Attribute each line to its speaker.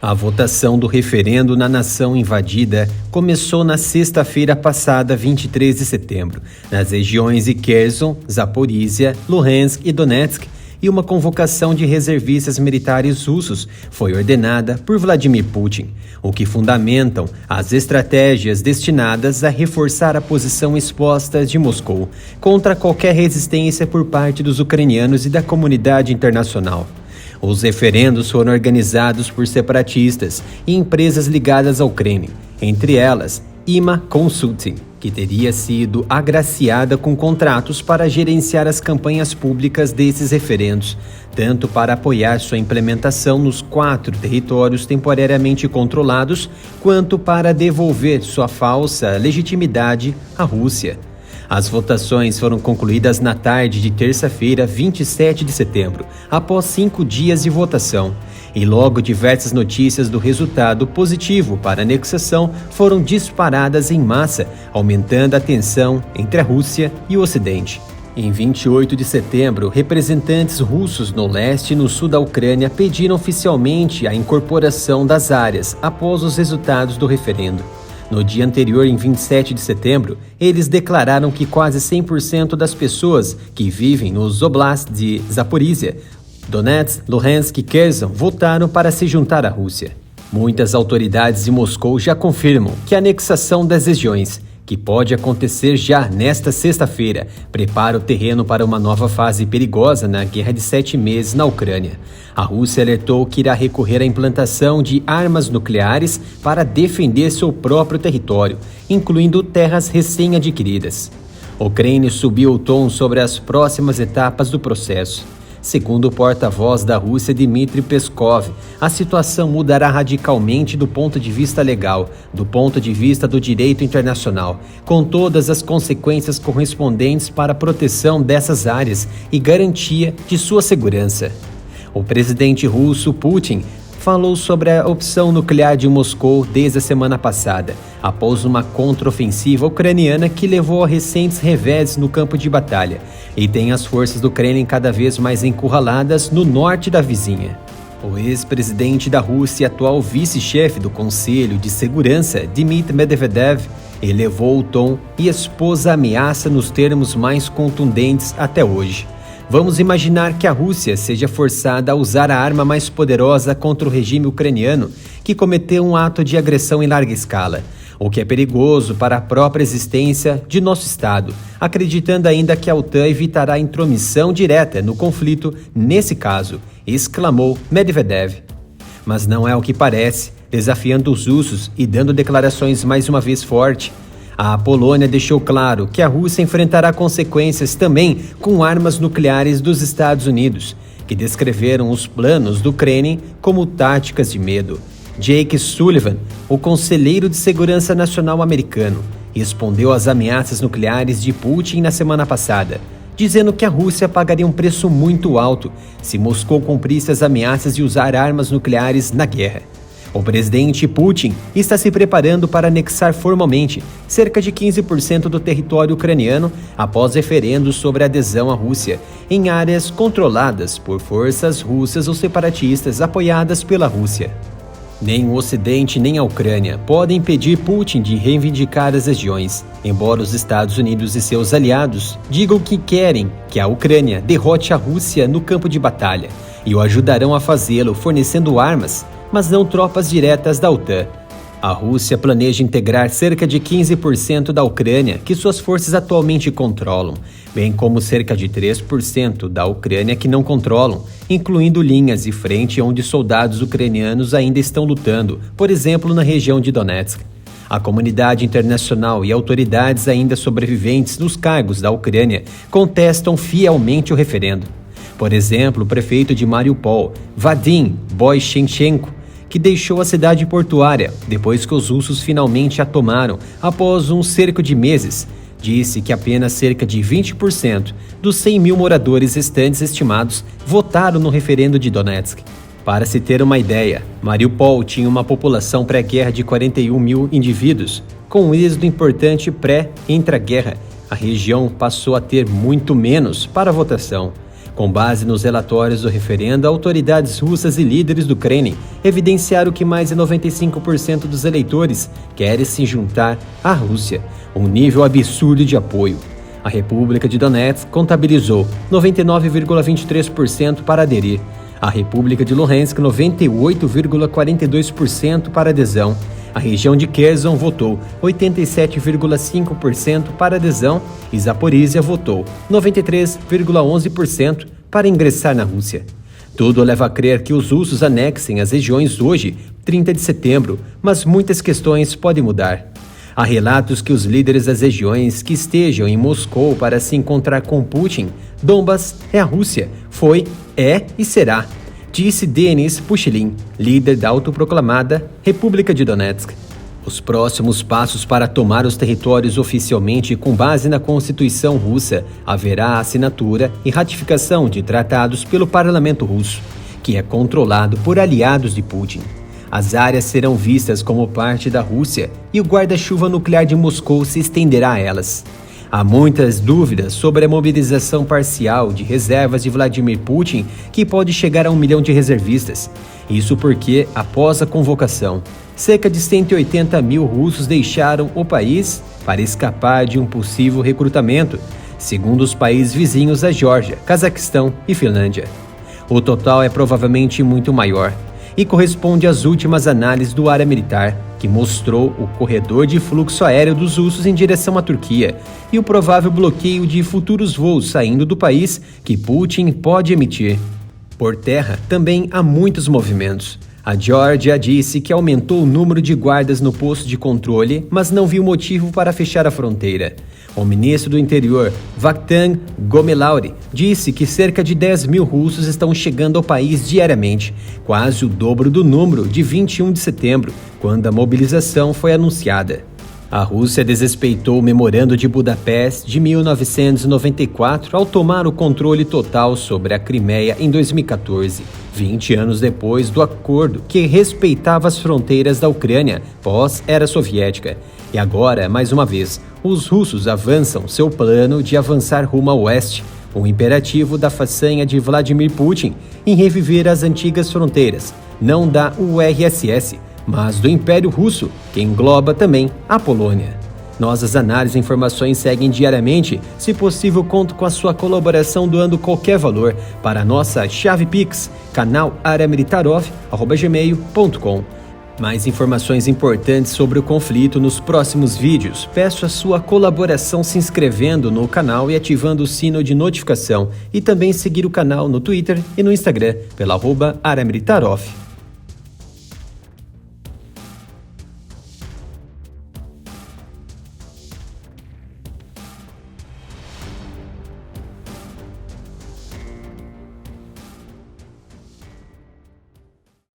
Speaker 1: A votação do referendo na nação invadida começou na sexta-feira passada, 23 de setembro, nas regiões de Kherson, Zaporizhia, Luhansk e Donetsk, e uma convocação de reservistas militares russos foi ordenada por Vladimir Putin, o que fundamentam as estratégias destinadas a reforçar a posição exposta de Moscou contra qualquer resistência por parte dos ucranianos e da comunidade internacional. Os referendos foram organizados por separatistas e empresas ligadas ao Kremlin, entre elas IMA Consulting, que teria sido agraciada com contratos para gerenciar as campanhas públicas desses referendos, tanto para apoiar sua implementação nos 4 territórios temporariamente controlados, quanto para devolver sua falsa legitimidade à Rússia. As votações foram concluídas na tarde de terça-feira, 27 de setembro, após 5 dias de votação. E logo diversas notícias do resultado positivo para a anexação foram disparadas em massa, aumentando a tensão entre a Rússia e o Ocidente. Em 28 de setembro, representantes russos no leste e no sul da Ucrânia pediram oficialmente a incorporação das áreas após os resultados do referendo. No dia anterior, em 27 de setembro, eles declararam que quase 100% das pessoas que vivem nos oblasts de Zaporizhia, Donetsk, Luhansk e Kherson votaram para se juntar à Rússia. Muitas autoridades de Moscou já confirmam que a anexação das regiões, que pode acontecer já nesta sexta-feira, prepara o terreno para uma nova fase perigosa na guerra de 7 meses na Ucrânia. A Rússia alertou que irá recorrer à implantação de armas nucleares para defender seu próprio território, incluindo terras recém-adquiridas. O Kremlin subiu o tom sobre as próximas etapas do processo. Segundo o porta-voz da Rússia, Dmitry Peskov, a situação mudará radicalmente do ponto de vista legal, do ponto de vista do direito internacional, com todas as consequências correspondentes para a proteção dessas áreas e garantia de sua segurança. O presidente russo Putin falou sobre a opção nuclear de Moscou desde a semana passada, após uma contraofensiva ucraniana que levou a recentes reveses no campo de batalha e tem as forças do Kremlin cada vez mais encurraladas no norte da vizinha. O ex-presidente da Rússia e atual vice-chefe do Conselho de Segurança, Dmitry Medvedev, elevou o tom e expôs a ameaça nos termos mais contundentes até hoje. Vamos imaginar que a Rússia seja forçada a usar a arma mais poderosa contra o regime ucraniano, que cometeu um ato de agressão em larga escala, o que é perigoso para a própria existência de nosso Estado, acreditando ainda que a OTAN evitará intromissão direta no conflito nesse caso, exclamou Medvedev. Mas não é o que parece, desafiando os russos e dando declarações mais uma vez fortes. A Polônia deixou claro que a Rússia enfrentará consequências também com armas nucleares dos Estados Unidos, que descreveram os planos do Kremlin como táticas de medo. Jake Sullivan, o conselheiro de segurança nacional americano, respondeu às ameaças nucleares de Putin na semana passada, dizendo que a Rússia pagaria um preço muito alto se Moscou cumprisse as ameaças de usar armas nucleares na guerra. O presidente Putin está se preparando para anexar formalmente cerca de 15% do território ucraniano após referendos sobre adesão à Rússia, em áreas controladas por forças russas ou separatistas apoiadas pela Rússia. Nem o Ocidente nem a Ucrânia podem impedir Putin de reivindicar as regiões, embora os Estados Unidos e seus aliados digam que querem que a Ucrânia derrote a Rússia no campo de batalha e o ajudarão a fazê-lo fornecendo armas, mas não tropas diretas da OTAN. A Rússia planeja integrar cerca de 15% da Ucrânia que suas forças atualmente controlam, bem como cerca de 3% da Ucrânia que não controlam, incluindo linhas de frente onde soldados ucranianos ainda estão lutando, por exemplo, na região de Donetsk. A comunidade internacional e autoridades ainda sobreviventes nos cargos da Ucrânia contestam fielmente o referendo. Por exemplo, o prefeito de Mariupol, Vadim Boychenchenko, que deixou a cidade portuária depois que os russos finalmente a tomaram após um cerco de meses, disse que apenas cerca de 20% dos 100 mil moradores restantes estimados votaram no referendo de Donetsk. Para se ter uma ideia, Mariupol tinha uma população pré-guerra de 41 mil indivíduos. Com um êxodo importante pré-intra-guerra, a região passou a ter muito menos para a votação. Com base nos relatórios do referendo, autoridades russas e líderes do Kremlin evidenciaram que mais de 95% dos eleitores querem se juntar à Rússia, um nível absurdo de apoio. A República de Donetsk contabilizou 99,23% para aderir. A República de Luhansk, 98,42% para adesão. A região de Kherson votou 87,5% para adesão e Zaporísia votou 93,11% para ingressar na Rússia. Tudo leva a crer que os russos anexem as regiões hoje, 30 de setembro, mas muitas questões podem mudar. Há relatos que os líderes das regiões que estejam em Moscou para se encontrar com Putin, Donbas é a Rússia, foi, é e será, disse Denis Pushilin, líder da autoproclamada República de Donetsk. Os próximos passos para tomar os territórios oficialmente com base na Constituição russa haverá a assinatura e ratificação de tratados pelo Parlamento russo, que é controlado por aliados de Putin. As áreas serão vistas como parte da Rússia e o guarda-chuva nuclear de Moscou se estenderá a elas. Há muitas dúvidas sobre a mobilização parcial de reservas de Vladimir Putin, que pode chegar a 1 milhão de reservistas. Isso porque, após a convocação, cerca de 180 mil russos deixaram o país para escapar de um possível recrutamento, segundo os países vizinhos à Geórgia, Cazaquistão e Finlândia. O total é provavelmente muito maior e corresponde às últimas análises do área militar, que mostrou o corredor de fluxo aéreo dos russos em direção à Turquia e o provável bloqueio de futuros voos saindo do país que Putin pode emitir. Por terra, também há muitos movimentos. A Geórgia disse que aumentou o número de guardas no posto de controle, mas não viu motivo para fechar a fronteira. O ministro do Interior, Vakhtang Gomelauri, disse que cerca de 10 mil russos estão chegando ao país diariamente, quase o dobro do número de 21 de setembro, quando a mobilização foi anunciada. A Rússia desrespeitou o Memorando de Budapeste de 1994 ao tomar o controle total sobre a Crimeia em 2014, 20 anos depois do acordo que respeitava as fronteiras da Ucrânia pós-era soviética. E agora, mais uma vez, os russos avançam seu plano de avançar rumo ao oeste, um imperativo da façanha de Vladimir Putin em reviver as antigas fronteiras, não da URSS, mas do Império Russo, que engloba também a Polônia. Nossas análises e informações seguem diariamente. Se possível, conto com a sua colaboração doando qualquer valor para a nossa chave Pix, canal@areamilitarov@gmail.com. Mais informações importantes sobre o conflito nos próximos vídeos. Peço a sua colaboração se inscrevendo no canal e ativando o sino de notificação. E também seguir o canal no Twitter e no Instagram pela @areamilitarov.